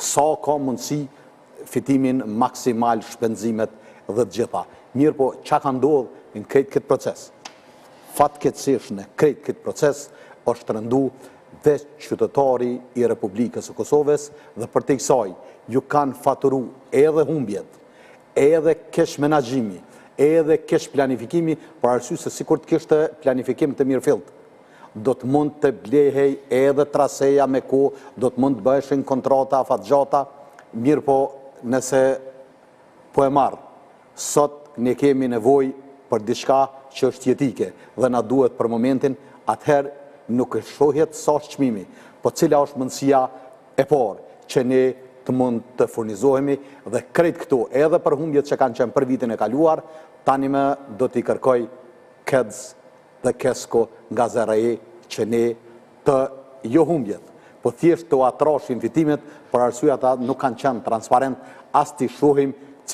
sa ka mundësi fitimin maksimal, shpenzimet dhe të gjitha. Mirë po, që ka ndodhë në krejt këtë proces? Fatkeqësisht në krejt këtë proces është rëndu dhe qytetari i Republikës së Kosovës dhe për të kësaj ju kanë faturu edhe humbjet, edhe kesh menaxhimi, edhe kesh planifikimi, për arsye se sikur të kishte planifikim të mirëfillt. Do të mund të blehej edhe traseja me kohë, do të mund të bëheshin kontrata afatgjata, mirë po nëse po e marr, sot ne kemi nevojë për diçka që është jetike dhe na duhet për momentin, atëherë nuk e shohjet sa çmimi, po cila është mundësia e parë që ne të mund të furnizohemi dhe krejt këtu, edhe për humbjet që kanë qenë për vitin e kaluar, tani më do t'i kërkoj KEDS dhe KESCO nga ZRE që ne të jo humbjet, po thjesht të atrashim fitimet për arsye ata nuk kanë qenë transparent, as t'i shohim